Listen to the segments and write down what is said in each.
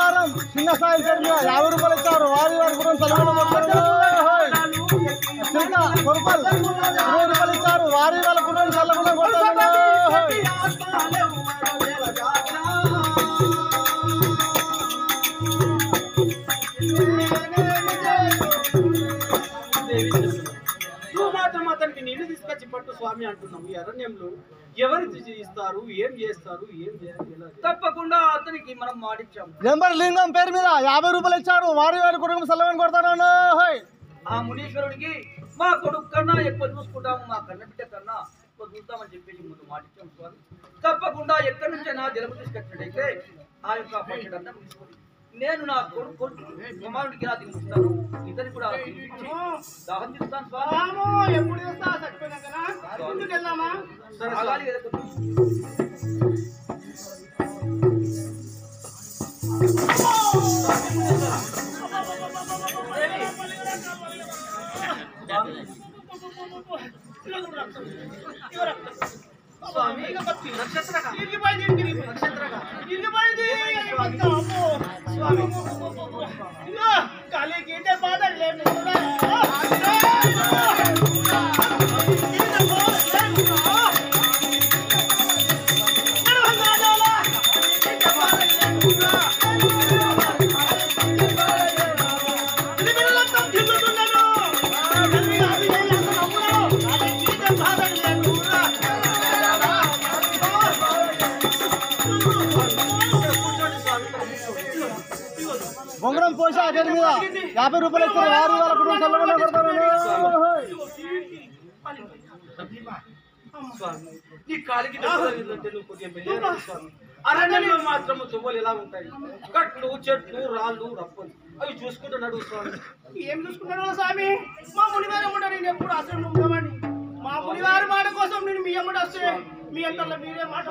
బంగారం చిన్న సాయి పేరు మీద 50 రూపాయలు ఇచ్చారు. వారి కూడా చల్లగా 20 రూపాయలు ఇచ్చారు. వారి వాళ్ళ కూడా చల్లగా అతనికి నీళ్లు తీసుకొచ్చి పట్టు స్వామి అంటున్నాము. ఈ అరణ్యంలో ఎవరు ఇస్తారు, ఏం చేస్తారు, ఏం చేయాలి? తప్పకుండా అతనికి మనం మాటిచ్చాము. లింగం పేరు మీద 50 రూపాయలు ఇచ్చారు. వారి వారి కుటుంబం చల్లమని కొడతారు. ఆ మునీశ్వరుడికి మా కొడుకు కన్నా ఎక్కువ చూసుకుంటాము, మా కన్న బిడ్డ కన్నా ఎక్కువ చూస్తామని చెప్పేసి ముందు మాటిచ్చాము స్వామి. తప్పకుండా ఎక్కడి నుంచైనా జలము తీసుకొచ్చినట్టయితే ఆ యొక్క పచ్చడంతా తీసుకొని నేను నా కొడుకు కుమారుడికి ఇలా తీసుకుంటాను. ఇతని కూడా దాహం తీస్తాను స్వామి. ఎప్పుడు స్వామి కాలికి బాధలే బొంగరం పోషా పేరు మీద 50 రూపాయలు ఇస్తారు. వారి వాళ్ళ కుటుంబం చల్లగా కొడతారు. ఈ కాలికి అరణ్యంలో మాత్రము తువ్వలు ఎలా ఉంటాయి? కట్లు, చెట్లు, రాళ్ళు, రప్పలు అవి చూసుకుంటున్నాడు స్వామి. ఏం చూసుకుంటున్నాడు స్వామి? మా మునివారు ఉంటారు. నేను ఎప్పుడు అసలు ఉంటామని మా మునివారి మాట కోసం నేను మీ అమ్మడు వస్తే మీ అంతట్లో మీరే మాట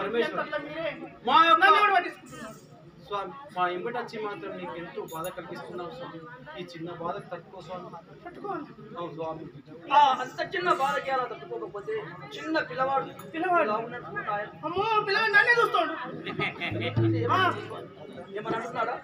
మీరే మా యొక్క స్వామి మా ఎంబటి వచ్చి మాత్రం నీకు ఎంతో బాధ కలిగిస్తున్నావు స్వామి. ఈ చిన్న బాధ తట్టుకో స్వామి. అవును స్వామి. అంత చిన్న బాధకి అలా తట్టుకోకపోతే చిన్న పిల్లవాడు అమ్మో పిల్లవాడు నన్నే చూస్తాడు. ఏమని అంటున్నాడా?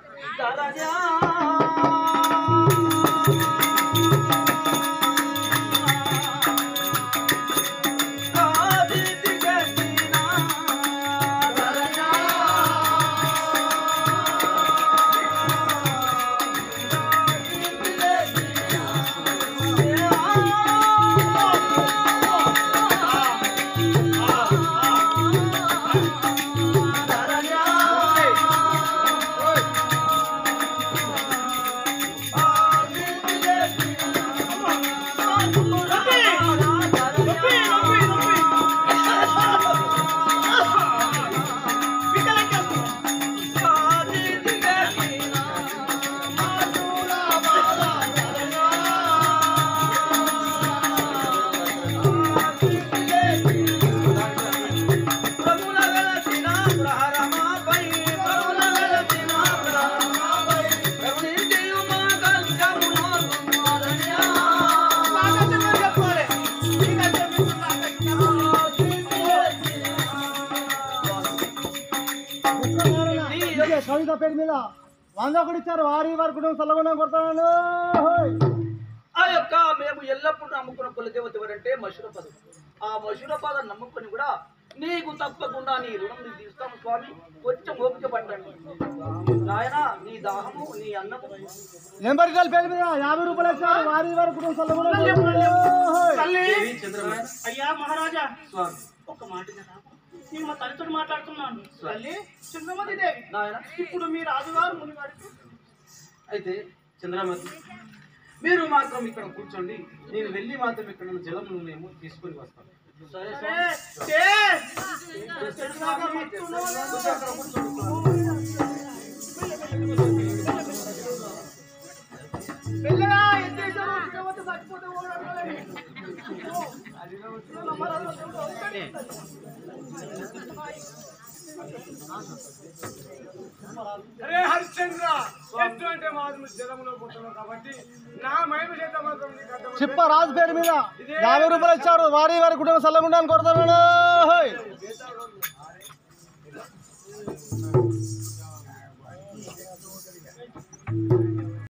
కవిత పేరు మీద 100 కూడా ఇచ్చారు. వారి వారి కుటుంబం చల్లగా కొడతాను. ఆ యొక్క మేము ఎల్లప్పుడూ నమ్ముకున్న కులదేవత ఎవరంటే మశూరపాద. ఆ మశూరపాద నమ్ముకొని కూడా నీకు తప్పకుండా నీ రుణం నీకు తీస్తాము స్వామి. కొంచెం ఓపిక పట్టండి నాయన. నీ దాహము, నీ అన్నము నెంబర్ పేరు మీద 50 రూపాయలు ఇచ్చారు. వారి వారి కుటుంబం చల్లగా. అయ్యా మహారాజా ఒక మాట కదా, నేను మా తల్లితో మాట్లాడుతున్నాను. తల్లి చంద్రమతి దేవి నాయన. ఇప్పుడు మీ రాజుగారు మునివారు అయితే చంద్రమతి మీరు మాత్రం ఇక్కడ కూర్చోండి. నేను వెళ్ళి మాత్రం ఇక్కడ జలమును మేము తీసుకొని వస్తాను. అరే హరిశ్చంద్ర, ఎత్తు అంటే మాత్రం జలములో పోతున్నావు కాబట్టి నా మైమ చేత మాత్రం చిప్ప రాజు పేరు మీద 50 రూపాయలు ఇచ్చారు. వారి వారి కుటుంబం చల్లగుండాలని కొడతాను.